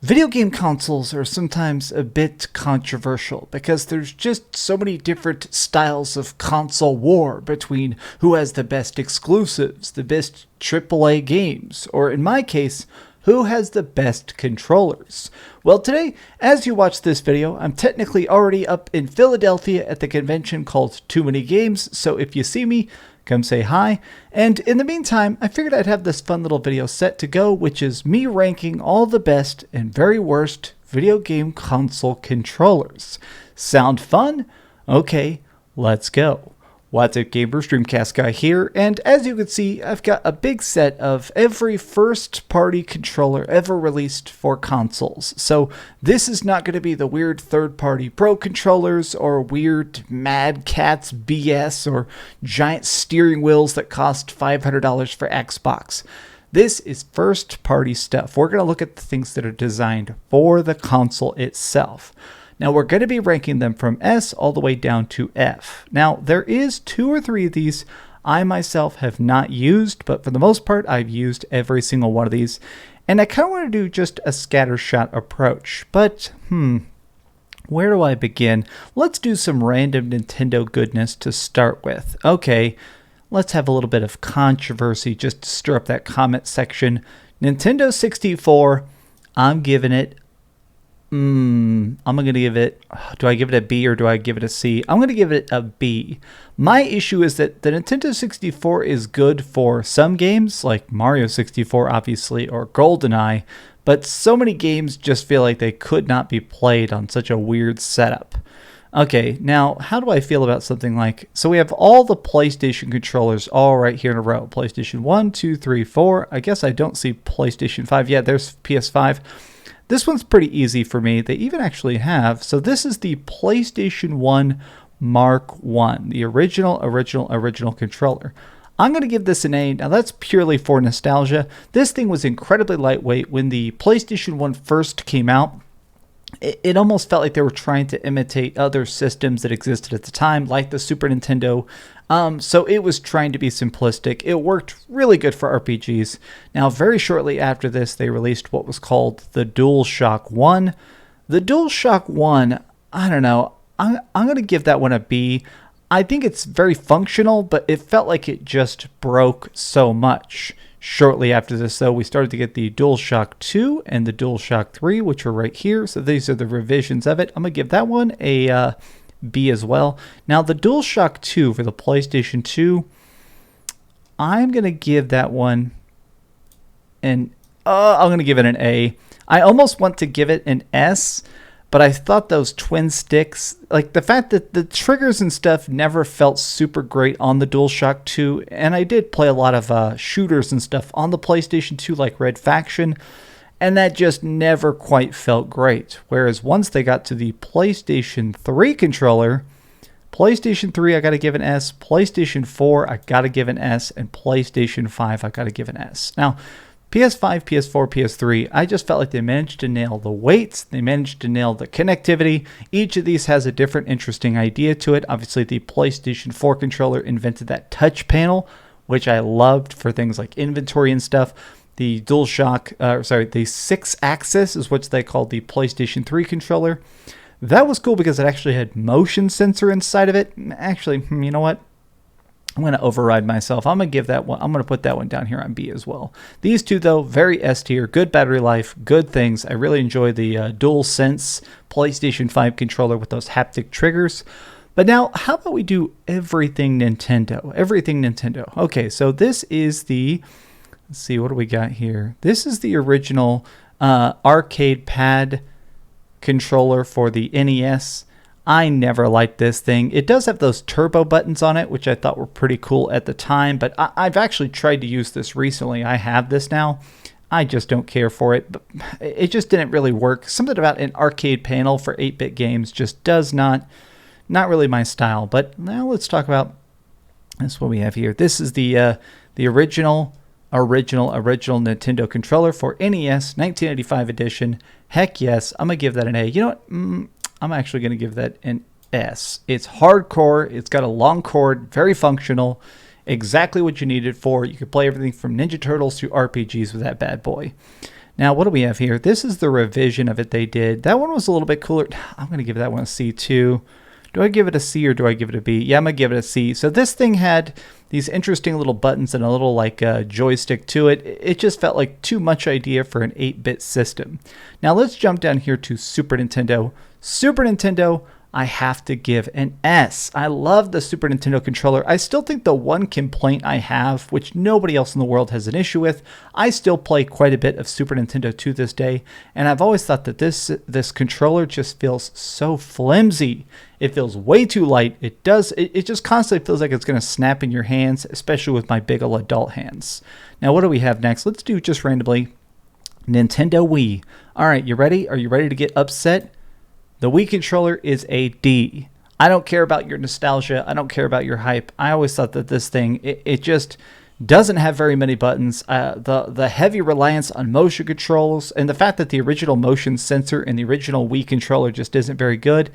Video game consoles are sometimes a bit controversial because there's just so many different styles of console war between who has the best exclusives, the best AAA games, or in my case, who has the best controllers. Well, today, as you watch this video, I'm technically already up in Philadelphia at the convention called Too Many Games, so if you see me, come say hi. And in the meantime, I figured I'd have this fun little video set to go, which is me ranking all the best and very worst video game console controllers. Sound fun? Okay, let's go. What's up, gamers? DreamcastGuy here, and as you can see, I've got a big set of every first-party controller ever released for consoles. So this is not going to be the weird third-party Pro controllers or weird Mad Catz BS or giant steering wheels that cost $500 for Xbox. This is first-party stuff. We're going to look at the things that are designed for the console itself. Now, we're going to be ranking them from S all the way down to F. Now, there is 2 or 3 of these I myself have not used, but for the most part, I've used every single one of these. And I kind of want to do just a scattershot approach. But, where do I begin? Let's do some random Nintendo goodness to start with. Okay, let's have a little bit of controversy just to stir up that comment section. Nintendo 64, I'm giving it I'm going to give it, do I give it a B or do I give it a C? I'm going to give it a B. My issue is that the Nintendo 64 is good for some games, like Mario 64, obviously, or GoldenEye, but so many games just feel like they could not be played on such a weird setup. Okay, now, how do I feel about something like, so we have all the PlayStation controllers all right here in a row. PlayStation 1, 2, 3, 4. I guess I don't see PlayStation 5. Yeah, there's PS5. This one's pretty easy for me. They even actually have, so this is the PlayStation 1 Mark I, the original controller. I'm going to give this an A. Now that's purely for nostalgia. This thing was incredibly lightweight. When the PlayStation 1 first came out, it almost felt like they were trying to imitate other systems that existed at the time, like the Super Nintendo. So it was trying to be simplistic. It worked really good for RPGs. Now, very shortly after this, they released what was called the DualShock 1. The DualShock 1, I don't know. I'm going to give that one a B. I think it's very functional, but it felt like it just broke so much. Shortly after this, though, we started to get the DualShock 2 and the DualShock 3, which are right here. So these are the revisions of it. I'm going to give that one a B as well. Now, the DualShock 2 for the PlayStation 2, I'm going to give that one I'm going to give it an A. I almost want to give it an S, but I thought those twin sticks, like the fact that the triggers and stuff never felt super great on the DualShock 2, and I did play a lot of shooters and stuff on the PlayStation 2 like Red Faction, and that just never quite felt great. Whereas once they got to the PlayStation 3 controller, PlayStation 3 I got to give an S, PlayStation 4 I got to give an S, and PlayStation 5 I got to give an S. Now, PS5, PS4, PS3, I just felt like they managed to nail the weights, they managed to nail the connectivity. Each of these has a different interesting idea to it. Obviously, the PlayStation 4 controller invented that touch panel, which I loved for things like inventory and stuff. The the 6-axis is what they call the PlayStation 3 controller. That was cool because it actually had motion sensor inside of it. Actually, you know what? I'm going to override myself. I'm going to give that one, I'm going to put that one down here on B as well. These two, though, very S tier, good battery life, good things. I really enjoy the DualSense PlayStation 5 controller with those haptic triggers. But now, how about we do everything Nintendo? Everything Nintendo. Okay, so this is the, let's see, what do we got here? This is the original arcade pad controller for the NES. I never liked this thing. It does have those turbo buttons on it, which I thought were pretty cool at the time, but I've actually tried to use this recently. I have this now. I just don't care for it. But it just didn't really work. Something about an arcade panel for 8-bit games just does not really my style. But now let's talk about this, what we have here. This is the original Nintendo controller for NES, 1985 edition. Heck yes, I'm going to give that an A. You know what? I'm actually going to give that an S. It's hardcore. It's got a long cord, very functional, exactly what you need it for. You could play everything from Ninja Turtles to RPGs with that bad boy. Now, what do we have here? This is the revision of it they did. That one was a little bit cooler. I'm going to give that one a C too. Do I give it a C or do I give it a B? Yeah, I'm going to give it a C. So this thing had these interesting little buttons and a little like joystick to it. It just felt like too much idea for an 8-bit system. Now let's jump down here to Super Nintendo. Super Nintendo, I have to give an S. I love the Super Nintendo controller. I still think the one complaint I have, which nobody else in the world has an issue with, I still play quite a bit of Super Nintendo to this day, and I've always thought that this controller just feels so flimsy. It feels way too light. It just constantly feels like it's going to snap in your hands, especially with my big old adult hands. Now, what do we have next? Let's do just randomly Nintendo Wii. All right, you ready? Are you ready to get upset? The Wii controller is a D. I don't care about your nostalgia. I don't care about your hype. I always thought that this thing, it just doesn't have very many buttons. The heavy reliance on motion controls and the fact that the original motion sensor in the original Wii controller just isn't very good.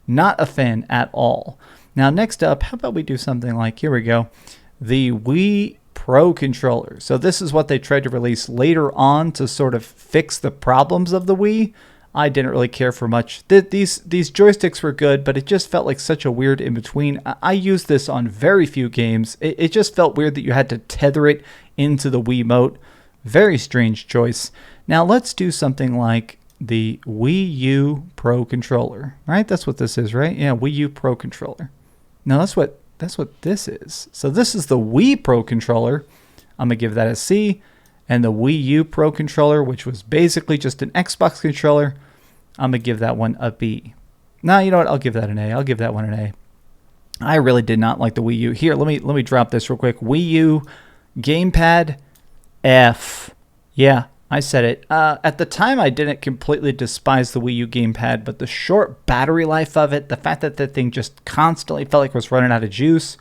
Not a fan at all. Now, next up, how about we do something like, here we go, the Wii Pro controller. So this is what they tried to release later on to sort of fix the problems of the Wii. I didn't really care for much. These joysticks were good, but it just felt like such a weird in-between. I used this on very few games. It just felt weird that you had to tether it into the Wiimote. Very strange choice. Now let's do something like the Wii U Pro controller, right? That's what this is, right? Yeah, Wii U Pro controller. Now that's what this is. So this is the Wii Pro controller. I'm gonna give that a C. And the Wii U Pro controller, which was basically just an Xbox controller, I'm going to give that one a B. No, you know what? I'll give that an A. I'll give that one an A. I really did not like the Wii U. Here, let me drop this real quick. Wii U gamepad F. Yeah, I said it. At the time, I didn't completely despise the Wii U gamepad, but the short battery life of it, the fact that that thing just constantly felt like it was running out of juice,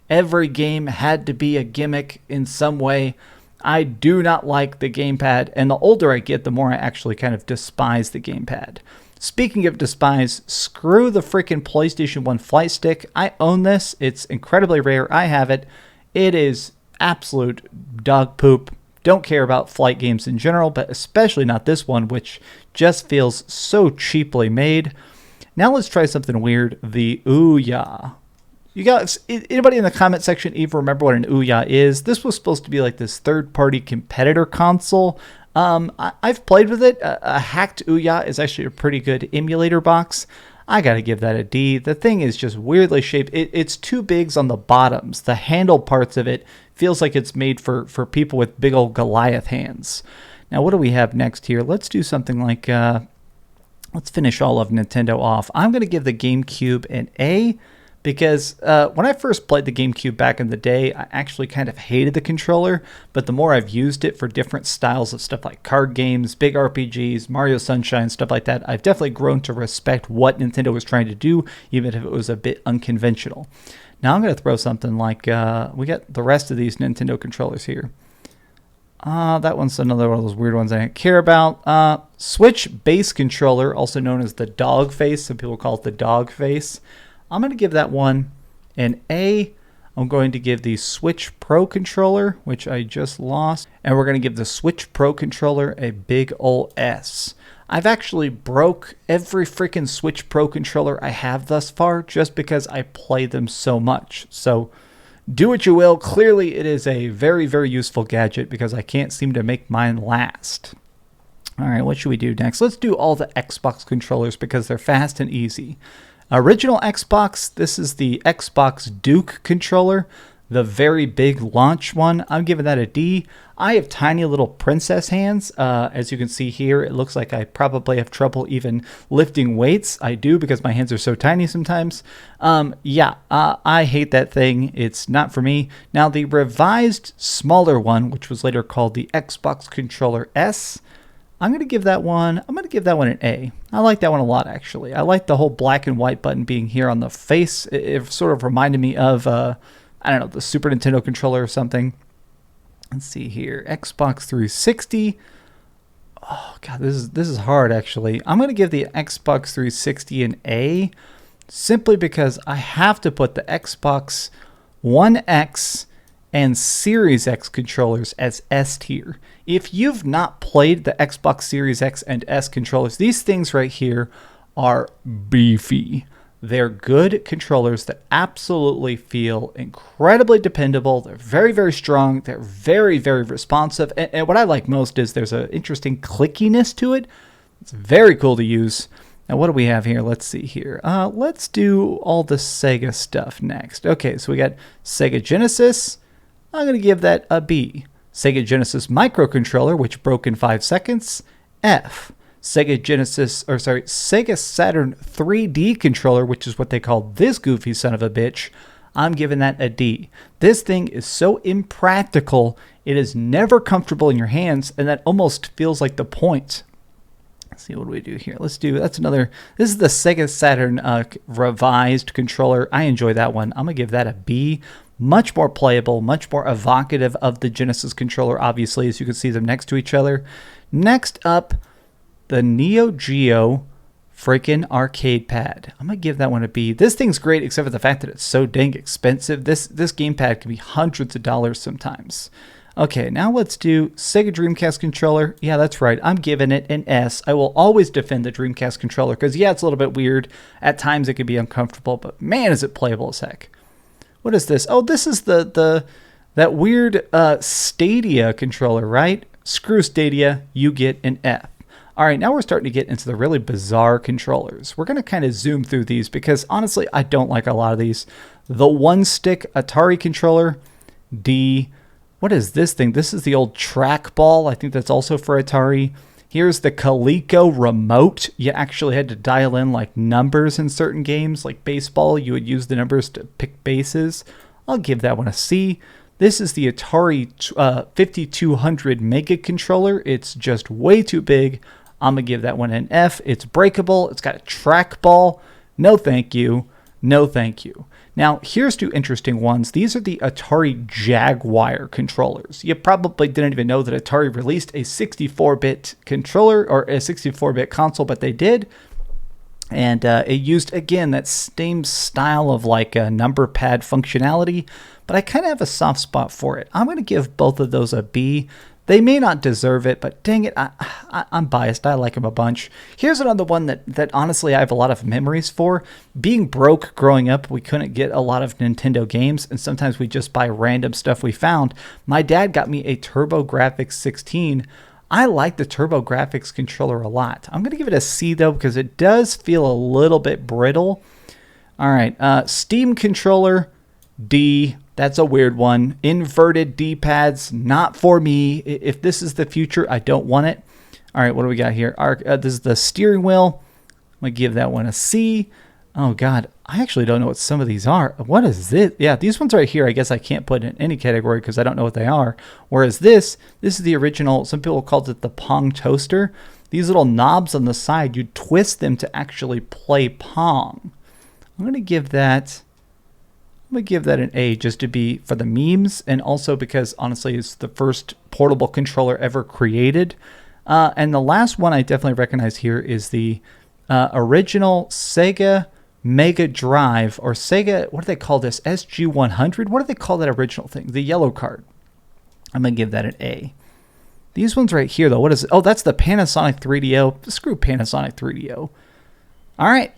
every game had to be a gimmick in some way. I do not like the gamepad, and the older I get, the more I actually kind of despise the gamepad. Speaking of despise, screw the freaking PlayStation 1 flight stick. I own this. It's incredibly rare. I have it. It is absolute dog poop. Don't care about flight games in general, but especially not this one, which just feels so cheaply made. Now let's try something weird. The Ouya. You guys, anybody in the comment section even remember what an Ouya is? This was supposed to be like this third-party competitor console. I've played with it. A hacked Ouya is actually a pretty good emulator box. I gotta give that a D. The thing is just weirdly shaped. It's two bigs on the bottoms. The handle parts of it feels like it's made for people with big old Goliath hands. Now, what do we have next here? Let's do something like, let's finish all of Nintendo off. I'm gonna give the GameCube an A. Because when I first played the GameCube back in the day, I actually kind of hated the controller, but the more I've used it for different styles of stuff like card games, big RPGs, Mario Sunshine, stuff like that, I've definitely grown to respect what Nintendo was trying to do, even if it was a bit unconventional. Now I'm going to throw something like, we got the rest of these Nintendo controllers here. That one's another one of those weird ones I don't care about. Switch base controller, also known as the dog face. Some people call it the dog face. I'm going to give that one an A. I'm going to give the Switch Pro controller, which I just lost, and we're going to give the Switch Pro controller a big ol' S. I've actually broke every freaking Switch Pro controller I have thus far just because I play them so much. So do what you will. Clearly, it is a very, very useful gadget because I can't seem to make mine last. All right, what should we do next? Let's do all the Xbox controllers because they're fast and easy. Original Xbox, this is the Xbox Duke controller, the very big launch one. I'm giving that a D. I have tiny little princess hands. As you can see here, it looks like I probably have trouble even lifting weights. I do because my hands are so tiny sometimes. I hate that thing. It's not for me. Now the revised smaller one, which was later called the Xbox Controller S, I'm going to give that one an A. I like that one a lot, actually. I like the whole black and white button being here on the face. It sort of reminded me of, I don't know, the Super Nintendo controller or something. Let's see here. Xbox 360. Oh, God, this is hard, actually. I'm going to give the Xbox 360 an A simply because I have to put the Xbox One X and Series X controllers as S tier. If you've not played the Xbox Series X and S controllers, these things right here are beefy. They're good controllers that absolutely feel incredibly dependable. They're very, very strong. They're very, very responsive. And what I like most is there's an interesting clickiness to it. It's very cool to use. Now, what do we have here? Let's see here. Let's do all the Sega stuff next. Okay, so we got Sega Genesis. I'm going to give that a B. Sega Genesis microcontroller, which broke in 5 seconds, F. Sega Saturn 3D controller, which is what they call this goofy son of a bitch, I'm giving that a D. This thing is so impractical, it is never comfortable in your hands, and that almost feels like the point. Let's see, what do we do here? This is the Sega Saturn revised controller. I enjoy that one. I'm going to give that a B. Much more playable, much more evocative of the Genesis controller, obviously, as you can see them next to each other. Next up, the Neo Geo freaking arcade pad. I'm going to give that one a B. This thing's great except for the fact that it's so dang expensive. This gamepad can be hundreds of dollars sometimes. Okay, now let's do Sega Dreamcast controller. Yeah, that's right. I'm giving it an S. I will always defend the Dreamcast controller because, yeah, it's a little bit weird. At times it can be uncomfortable, but man, is it playable as heck. What is this? Oh, this is that weird Stadia controller, right? Screw Stadia. You get an F. All right, now we're starting to get into the really bizarre controllers. We're going to kind of zoom through these because, honestly, I don't like a lot of these. The one-stick Atari controller, D. What is this thing? This is the old trackball. I think that's also for Atari. Here's the Coleco remote. You actually had to dial in like numbers in certain games, like baseball. You would use the numbers to pick bases. I'll give that one a C. This is the Atari 5200 Mega controller. It's just way too big. I'm going to give that one an F. It's breakable. It's got a trackball. No thank you. No thank you. Now, here's two interesting ones. These are the Atari Jaguar controllers. You probably didn't even know that Atari released a 64-bit controller or a 64-bit console, but they did. And it used, again, that same style of like a number pad functionality, but I kind of have a soft spot for it. I'm going to give both of those a B. They may not deserve it, but dang it, I'm biased. I like them a bunch. Here's another one that honestly I have a lot of memories for. Being broke growing up, we couldn't get a lot of Nintendo games, and sometimes we just buy random stuff we found. My dad got me a TurboGrafx 16. I like the TurboGrafx controller a lot. I'm going to give it a C, though, because it does feel a little bit brittle. All right, Steam controller, D. That's a weird one. Inverted D-pads, not for me. If this is the future, I don't want it. All right, what do we got here? This is the steering wheel. I'm going to give that one a C. Oh, God. I actually don't know what some of these are. What is this? Yeah, these ones right here, I guess I can't put in any category because I don't know what they are. Whereas this is the original. Some people called it the Pong toaster. These little knobs on the side, you twist them to actually play Pong. I'm going to give that an A just to be for the memes and also because, honestly, it's the first portable controller ever created. And the last one I definitely recognize here is the original Sega Mega Drive, or Sega, what do they call this? SG-100? What do they call that original thing? The yellow card. I'm going to give that an A. These ones right here, though, what is it? Oh, that's the Panasonic 3DO. Screw Panasonic 3DO. All right.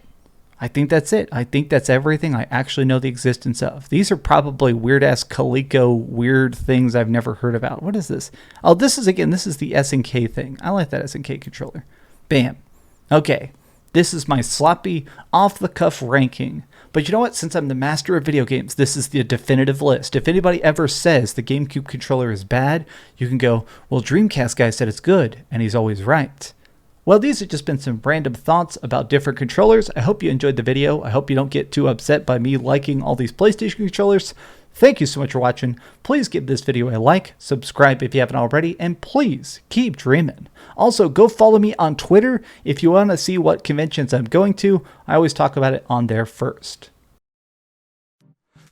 I think that's it. I think that's everything I actually know the existence of. These are probably weird-ass Coleco weird things I've never heard about. What is this? Oh, this is the SNK thing. I like that SNK controller. Bam. Okay. This is my sloppy, off-the-cuff ranking. But you know what? Since I'm the master of video games, this is the definitive list. If anybody ever says the GameCube controller is bad, you can go, well, DreamcastGuy said it's good, and he's always right. Well, these have just been some random thoughts about different controllers. I hope you enjoyed the video. I hope you don't get too upset by me liking all these PlayStation controllers. Thank you so much for watching. Please give this video a like, subscribe if you haven't already, and please keep dreaming. Also, go follow me on Twitter if you want to see what conventions I'm going to. I always talk about it on there first.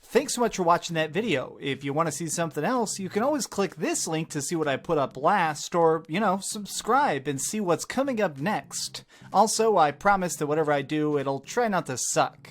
Thanks so much for watching that video. If you want to see something else, you can always click this link to see what I put up last, or, subscribe and see what's coming up next. Also, I promise that whatever I do, it'll try not to suck.